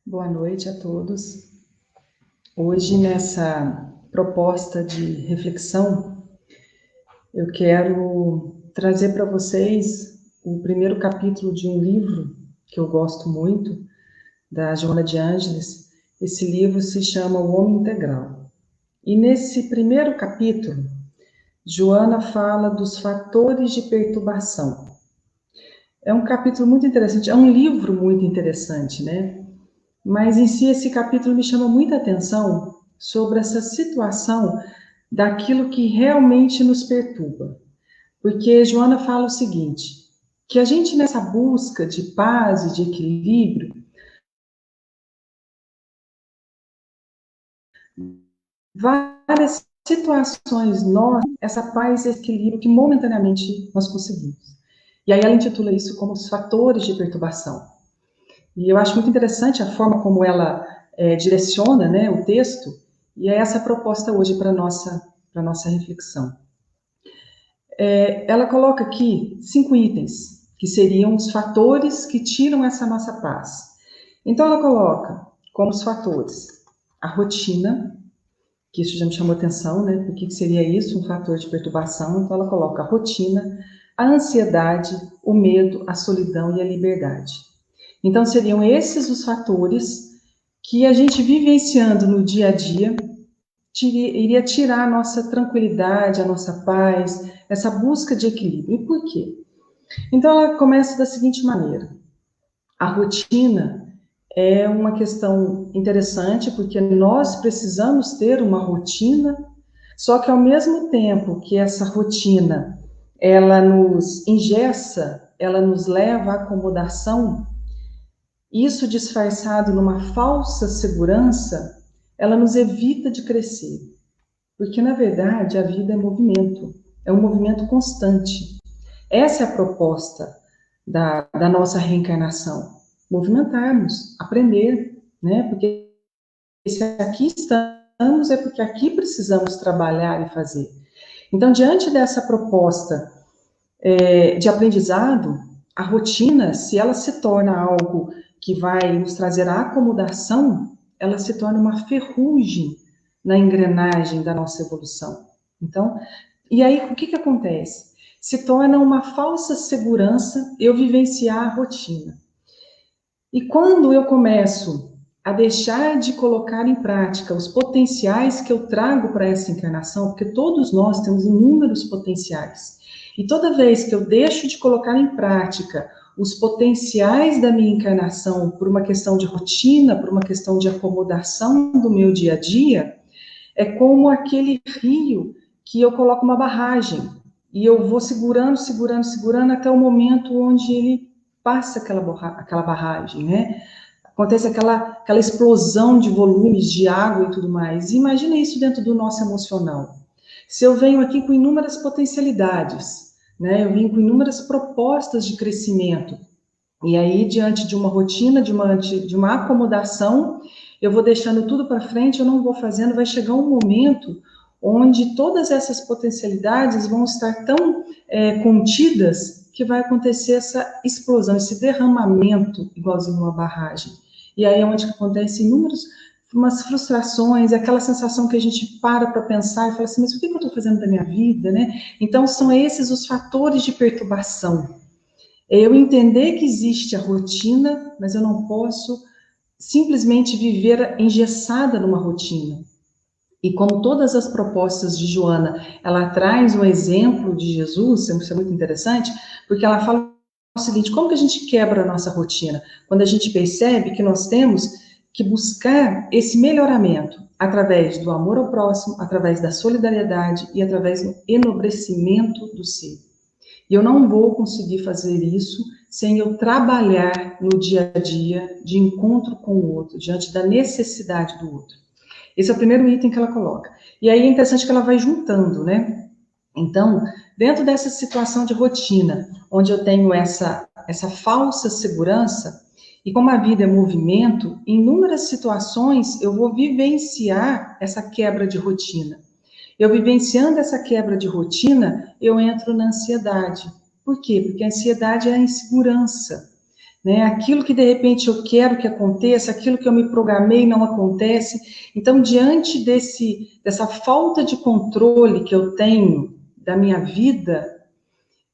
Boa noite a todos. Hoje, nessa proposta de reflexão, eu quero trazer para vocês o primeiro capítulo de um livro que eu gosto muito, da Joana de Ângeles. Esse livro se chama O Homem Integral. E nesse primeiro capítulo, Joana fala dos fatores de perturbação. É um capítulo muito interessante, é um livro muito interessante, né? Mas em si esse capítulo me chama muita atenção sobre essa situação daquilo que realmente nos perturba. Porque Joana fala o seguinte, que a gente nessa busca de paz e de equilíbrio, várias situações nós, essa paz e equilíbrio que momentaneamente nós conseguimos. E aí ela intitula isso como os fatores de perturbação. E eu acho muito interessante a forma como ela direciona, né, o texto, e é essa a proposta hoje para a nossa reflexão. Ela coloca aqui 5 itens, que seriam os fatores que tiram essa nossa paz. Então, ela coloca como os fatores a rotina, que isso já me chamou atenção, né? O que seria isso? Um fator de perturbação. Então, ela coloca a rotina, a ansiedade, o medo, a solidão e a liberdade. Então, seriam esses os fatores que a gente vivenciando no dia a dia iria tirar a nossa tranquilidade, a nossa paz, essa busca de equilíbrio. E por quê? Então, ela começa da seguinte maneira: a rotina é uma questão interessante, porque nós precisamos ter uma rotina, só que ao mesmo tempo que essa rotina ela nos engessa, ela nos leva à acomodação, isso disfarçado numa falsa segurança, ela nos evita de crescer. Porque, na verdade, a vida é um movimento constante. Essa é a proposta da nossa reencarnação. Movimentarmos, aprender, né? Porque se aqui estamos, é porque aqui precisamos trabalhar e fazer. Então, diante dessa proposta de aprendizado, a rotina, se ela se torna algo que vai nos trazer a acomodação, ela se torna uma ferrugem na engrenagem da nossa evolução. Então, e aí o que acontece? Se torna uma falsa segurança eu vivenciar a rotina. E quando eu começo a deixar de colocar em prática os potenciais que eu trago para essa encarnação, porque todos nós temos inúmeros potenciais, e toda vez que eu deixo de colocar em prática os potenciais da minha encarnação por uma questão de rotina, por uma questão de acomodação do meu dia a dia, é como aquele rio que eu coloco uma barragem e eu vou segurando, segurando, segurando até o momento onde ele passa aquela barragem, né? Acontece aquela explosão de volumes de água e tudo mais. E imagina isso dentro do nosso emocional. Se eu venho aqui com inúmeras potencialidades, né? Eu vim com inúmeras propostas de crescimento, e aí, diante de uma rotina, de uma acomodação, eu vou deixando tudo para frente, eu não vou fazendo, vai chegar um momento onde todas essas potencialidades vão estar tão contidas que vai acontecer essa explosão, esse derramamento, igualzinho uma barragem. E aí é onde acontece inúmeras umas frustrações, aquela sensação que a gente para pensar e fala assim, mas o que eu estou fazendo da minha vida, né? Então, são esses os fatores de perturbação. É eu entender que existe a rotina, mas eu não posso simplesmente viver engessada numa rotina. E como todas as propostas de Joana, ela traz um exemplo de Jesus, isso é muito interessante, porque ela fala o seguinte, como que a gente quebra a nossa rotina? Quando a gente percebe que nós temos que buscar esse melhoramento através do amor ao próximo, através da solidariedade e através do enobrecimento do ser. E eu não vou conseguir fazer isso sem eu trabalhar no dia a dia de encontro com o outro, diante da necessidade do outro. Esse é o primeiro item que ela coloca. E aí é interessante que ela vai juntando, né? Então, dentro dessa situação de rotina, onde eu tenho essa falsa segurança, e como a vida é movimento, em inúmeras situações eu vou vivenciar essa quebra de rotina. Eu vivenciando essa quebra de rotina, eu entro na ansiedade. Por quê? Porque a ansiedade é a insegurança, né? Aquilo que de repente eu quero que aconteça, aquilo que eu me programei não acontece. Então, diante dessa falta de controle que eu tenho da minha vida,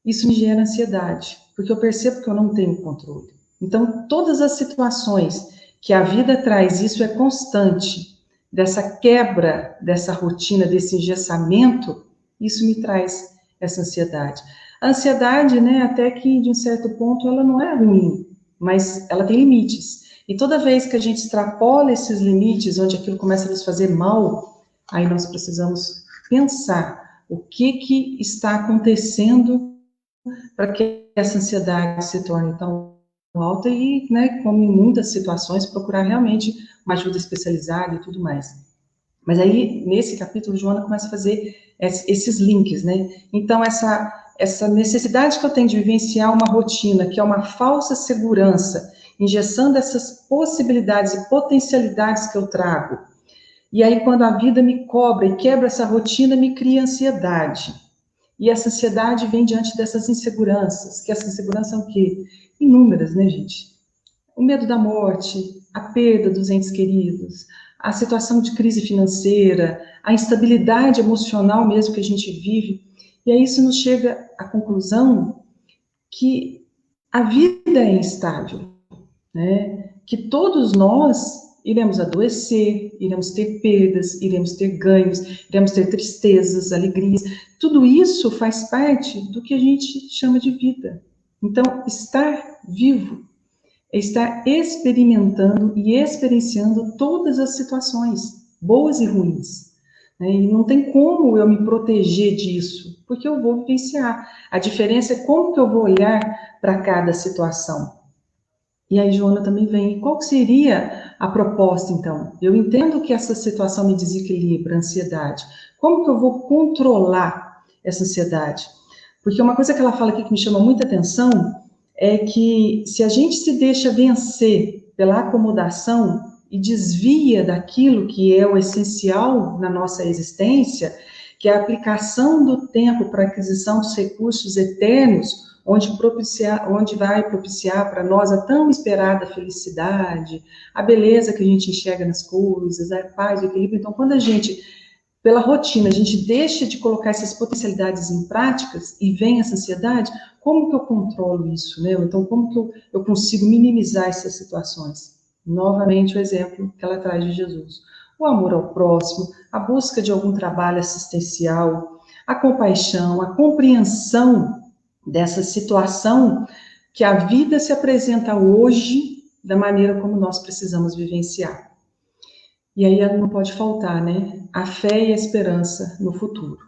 isso me gera ansiedade, porque eu percebo que eu não tenho controle. Então, todas as situações que a vida traz, isso é constante, dessa quebra, dessa rotina, desse engessamento, isso me traz essa ansiedade. A ansiedade, né, até que de um certo ponto ela não é ruim, mas ela tem limites. E toda vez que a gente extrapola esses limites, onde aquilo começa a nos fazer mal, aí nós precisamos pensar o que está acontecendo para que essa ansiedade se torne tão alta e, né, como em muitas situações, procurar realmente uma ajuda especializada e tudo mais. Mas aí, nesse capítulo, Joana começa a fazer esses links, né? Então, essa necessidade que eu tenho de vivenciar uma rotina, que é uma falsa segurança, injeção dessas possibilidades e potencialidades que eu trago. E aí, quando a vida me cobra e quebra essa rotina, me cria ansiedade. E essa ansiedade vem diante dessas inseguranças, que essa insegurança é o quê? Inúmeras, né, gente? O medo da morte, a perda dos entes queridos, a situação de crise financeira, a instabilidade emocional mesmo que a gente vive. E aí isso nos chega à conclusão que a vida é instável, né? Que todos nós iremos adoecer, iremos ter perdas, iremos ter ganhos, iremos ter tristezas, alegrias. Tudo isso faz parte do que a gente chama de vida. Então, estar vivo é estar experimentando e experienciando todas as situações, boas e ruins. Né? E não tem como eu me proteger disso, porque eu vou vivenciar. A diferença é como que eu vou olhar para cada situação. E aí, Joana também vem. Qual seria a proposta, então? Eu entendo que essa situação me desequilibra, a ansiedade. Como que eu vou controlar essa ansiedade? Porque uma coisa que ela fala aqui que me chama muita atenção é que se a gente se deixa vencer pela acomodação e desvia daquilo que é o essencial na nossa existência, que é a aplicação do tempo para a aquisição dos recursos eternos, onde vai propiciar para nós a tão esperada felicidade, a beleza que a gente enxerga nas coisas, a paz, o equilíbrio. Então, quando a gente, pela rotina, a gente deixa de colocar essas potencialidades em práticas e vem essa ansiedade, como que eu controlo isso, né? Então, como que eu consigo minimizar essas situações? Novamente, o exemplo que ela traz de Jesus. O amor ao próximo, a busca de algum trabalho assistencial, a compaixão, a compreensão dessa situação que a vida se apresenta hoje da maneira como nós precisamos vivenciar. E aí não pode faltar, né? A fé e a esperança no futuro.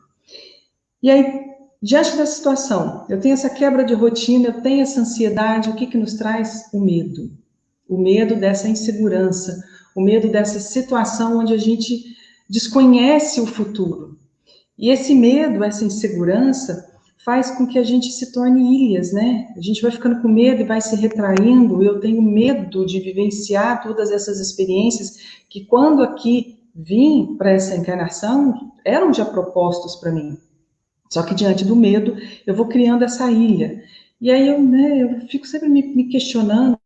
E aí, diante da situação, eu tenho essa quebra de rotina, eu tenho essa ansiedade, o que que nos traz? O medo. O medo dessa insegurança, o medo dessa situação onde a gente desconhece o futuro. E esse medo, essa insegurança, faz com que a gente se torne ilhas, né? A gente vai ficando com medo e vai se retraindo. Eu tenho medo de vivenciar todas essas experiências que, quando aqui vim para essa encarnação, eram já propostos para mim. Só que diante do medo, eu vou criando essa ilha. E aí eu fico sempre me questionando,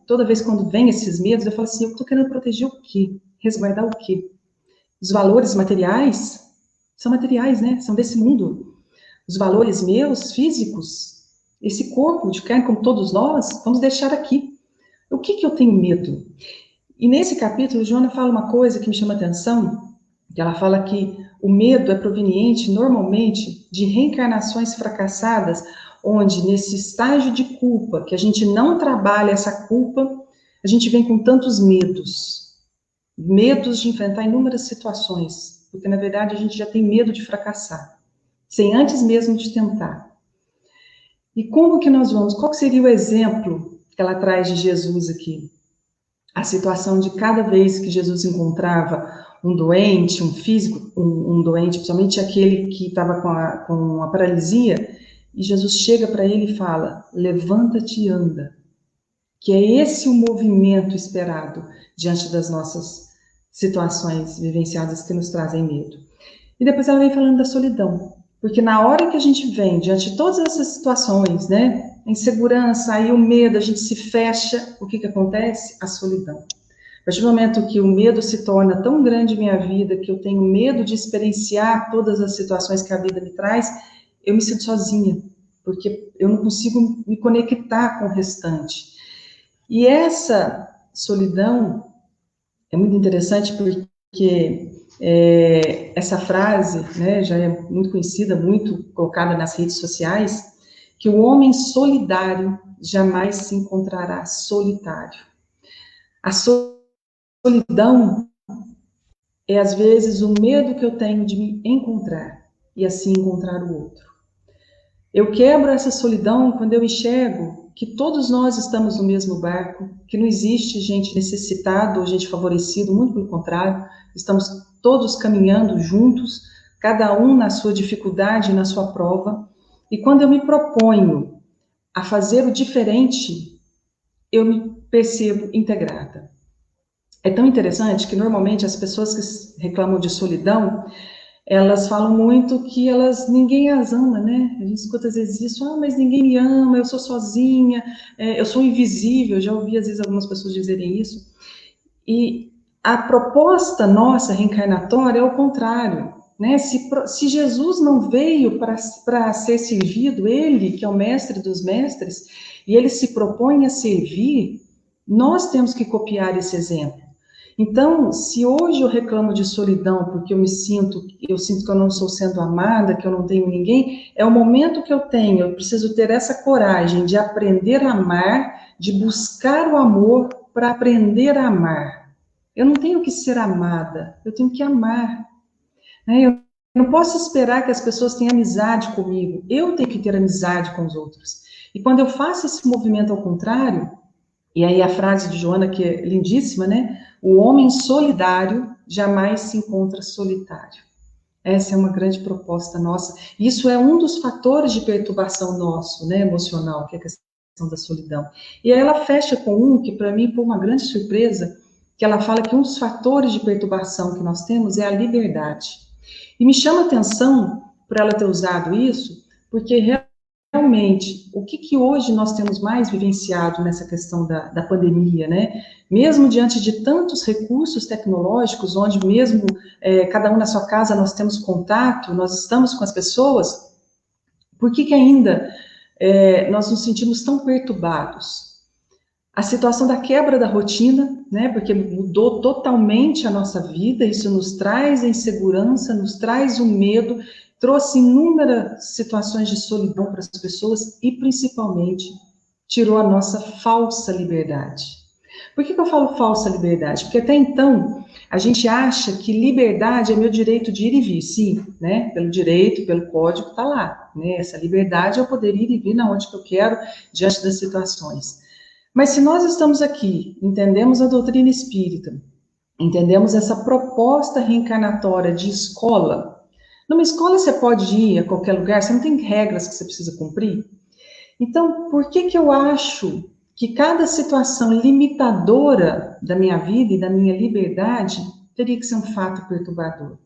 toda vez quando vem esses medos, eu falo assim, eu estou querendo proteger o quê? Resguardar o quê? Os valores materiais são materiais, né? São desse mundo. Os valores meus, físicos, esse corpo de carne, como todos nós, vamos deixar aqui. O que que eu tenho medo? E nesse capítulo, Joana fala uma coisa que me chama atenção, que ela fala que o medo é proveniente, normalmente, de reencarnações fracassadas, onde, nesse estágio de culpa, que a gente não trabalha essa culpa, a gente vem com tantos medos. Medos de enfrentar inúmeras situações, porque, na verdade, a gente já tem medo de fracassar, sem antes mesmo de tentar. E como que nós vamos? Qual seria o exemplo que ela traz de Jesus aqui? A situação de cada vez que Jesus encontrava um doente, um físico, um doente, principalmente aquele que estava com a paralisia, e Jesus chega para ele e fala, levanta-te e anda. Que é esse o movimento esperado diante das nossas situações vivenciadas que nos trazem medo. E depois ela vem falando da solidão. Porque na hora que a gente vem diante de todas essas situações, né, a insegurança, aí o medo, a gente se fecha, o que que acontece? A solidão. A partir do momento que o medo se torna tão grande em minha vida, que eu tenho medo de experienciar todas as situações que a vida me traz, eu me sinto sozinha, porque eu não consigo me conectar com o restante. E essa solidão é muito interessante porque essa frase, né, já é muito conhecida, muito colocada nas redes sociais, que o homem solidário jamais se encontrará solitário. A solidão é, às vezes, o medo que eu tenho de me encontrar e assim encontrar o outro. Eu quebro essa solidão quando eu enxergo que todos nós estamos no mesmo barco, que não existe gente necessitada ou gente favorecida, muito pelo contrário, estamos todos caminhando juntos, cada um na sua dificuldade, na sua prova. E quando eu me proponho a fazer o diferente, eu me percebo integrada. É tão interessante que normalmente as pessoas que reclamam de solidão, elas falam muito que ninguém as ama, né? A gente escuta às vezes isso, mas ninguém me ama, eu sou sozinha, eu sou invisível, já ouvi às vezes algumas pessoas dizerem isso. E a proposta nossa reencarnatória é o contrário, né? Se Jesus não veio para ser servido, ele, que é o mestre dos mestres, e ele se propõe a servir, nós temos que copiar esse exemplo. Então, se hoje eu reclamo de solidão porque eu sinto que eu não estou sendo amada, que eu não tenho ninguém, é o momento que eu tenho, eu preciso ter essa coragem de aprender a amar, de buscar o amor para aprender a amar. Eu não tenho que ser amada, eu tenho que amar. Né? Eu não posso esperar que as pessoas tenham amizade comigo, eu tenho que ter amizade com os outros. E quando eu faço esse movimento ao contrário, e aí a frase de Joana, que é lindíssima, né? O homem solidário jamais se encontra solitário. Essa é uma grande proposta nossa. Isso é um dos fatores de perturbação nosso, né, emocional, que é a questão da solidão. E aí ela fecha com um que, para mim, foi uma grande surpresa, que ela fala que um dos fatores de perturbação que nós temos é a liberdade. E me chama a atenção por ela ter usado isso, porque realmente, o que hoje nós temos mais vivenciado nessa questão da pandemia, né? Mesmo diante de tantos recursos tecnológicos, onde mesmo cada um na sua casa nós temos contato, nós estamos com as pessoas, por que ainda nós nos sentimos tão perturbados? A situação da quebra da rotina, né? Porque mudou totalmente a nossa vida, isso nos traz a insegurança, nos traz o medo, trouxe inúmeras situações de solidão para as pessoas e, principalmente, tirou a nossa falsa liberdade. Por que eu falo falsa liberdade? Porque até então, a gente acha que liberdade é meu direito de ir e vir, sim, né? Pelo direito, pelo código, está lá, né? Essa liberdade é eu poder ir e vir na onde que eu quero, diante das situações. Mas se nós estamos aqui, entendemos a doutrina espírita, entendemos essa proposta reencarnatória de escola, numa escola você pode ir a qualquer lugar, você não tem regras que você precisa cumprir. Então, por que eu acho que cada situação limitadora da minha vida e da minha liberdade teria que ser um fato perturbador?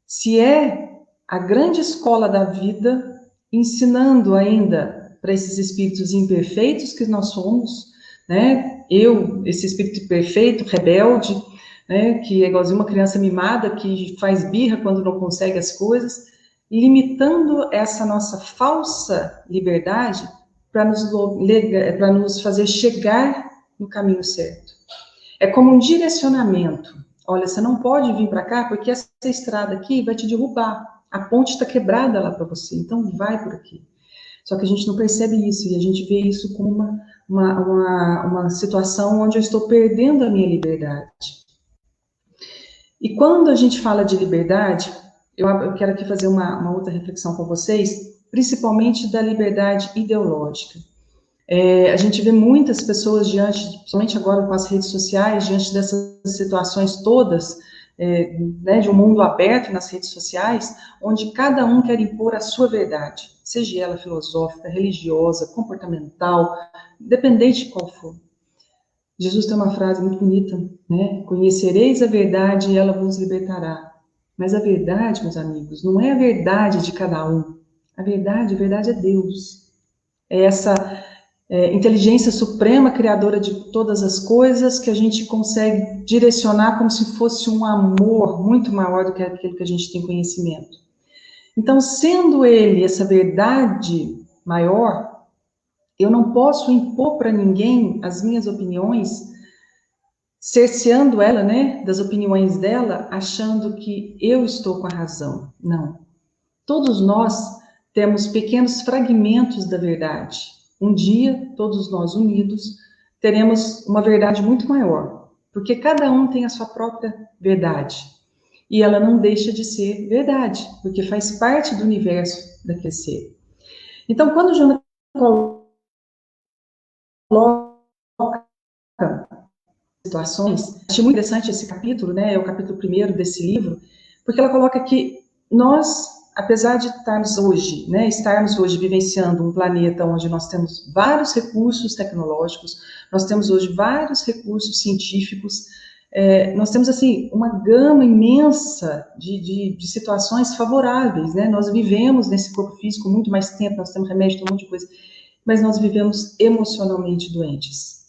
Se é a grande escola da vida, ensinando ainda para esses espíritos imperfeitos que nós somos, né? Esse espírito perfeito, rebelde, né? Que é igualzinho uma criança mimada que faz birra quando não consegue as coisas, limitando essa nossa falsa liberdade para nos fazer chegar no caminho certo. É como um direcionamento. Olha, você não pode vir para cá porque essa estrada aqui vai te derrubar. A ponte está quebrada lá para você, então vai por aqui. Só que a gente não percebe isso e a gente vê isso como uma situação onde eu estou perdendo a minha liberdade. E quando a gente fala de liberdade, eu quero aqui fazer uma outra reflexão com vocês, principalmente da liberdade ideológica. A gente vê muitas pessoas principalmente agora com as redes sociais, diante dessas situações todas, né, de um mundo aberto nas redes sociais, onde cada um quer impor a sua verdade, seja ela filosófica, religiosa, comportamental, independente de qual for. Jesus tem uma frase muito bonita, né? Conhecereis a verdade e ela vos libertará. Mas a verdade, meus amigos, não é a verdade de cada um. A verdade é Deus. É essa inteligência suprema, criadora de todas as coisas, que a gente consegue direcionar como se fosse um amor muito maior do que aquilo que a gente tem conhecimento. Então, sendo ele essa verdade maior, eu não posso impor para ninguém as minhas opiniões, cerceando ela, né, das opiniões dela, achando que eu estou com a razão. Não. Todos nós temos pequenos fragmentos da verdade. Um dia, todos nós unidos, teremos uma verdade muito maior, porque cada um tem a sua própria verdade. E ela não deixa de ser verdade, porque faz parte do universo daquele ser. Então, quando o Jonathan coloca situações, achei muito interessante esse capítulo, né? É o capítulo 1º desse livro, porque ela coloca que nós, apesar de estarmos hoje vivenciando um planeta onde nós temos vários recursos tecnológicos, nós temos hoje vários recursos científicos, nós temos assim uma gama imensa de situações favoráveis, né? Nós vivemos nesse corpo físico muito mais tempo, nós temos remédio, um monte de coisa, mas nós vivemos emocionalmente doentes.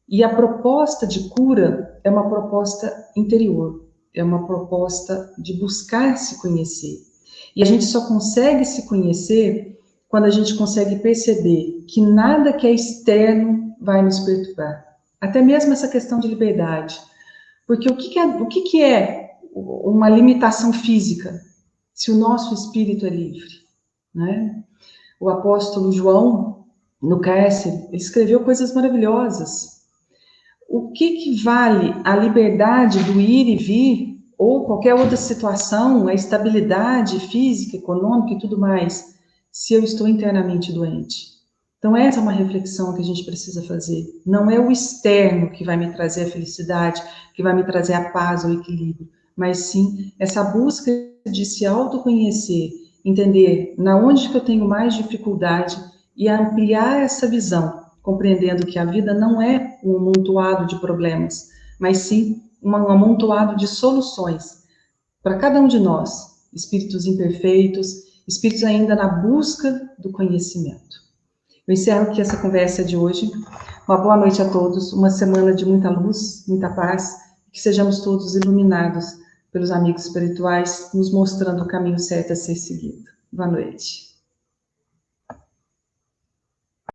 E a proposta de cura é uma proposta interior, é uma proposta de buscar se conhecer. E a gente só consegue se conhecer quando a gente consegue perceber que nada que é externo vai nos perturbar. Até mesmo essa questão de liberdade. Porque o que é uma limitação física se o nosso espírito é livre? Né? O apóstolo João, no cárcere, ele escreveu coisas maravilhosas. O que vale a liberdade do ir e vir, ou qualquer outra situação, a estabilidade física, econômica e tudo mais, se eu estou internamente doente? Então, essa é uma reflexão que a gente precisa fazer. Não é o externo que vai me trazer a felicidade, que vai me trazer a paz, o equilíbrio, mas sim essa busca de se autoconhecer, entender na onde que eu tenho mais dificuldade e ampliar essa visão, compreendendo que a vida não é um amontoado de problemas, mas sim um amontoado de soluções para cada um de nós, espíritos imperfeitos, espíritos ainda na busca do conhecimento. Eu encerro aqui essa conversa de hoje. Uma boa noite a todos, uma semana de muita luz, muita paz, que sejamos todos iluminados pelos amigos espirituais, nos mostrando o caminho certo a ser seguido. Boa noite.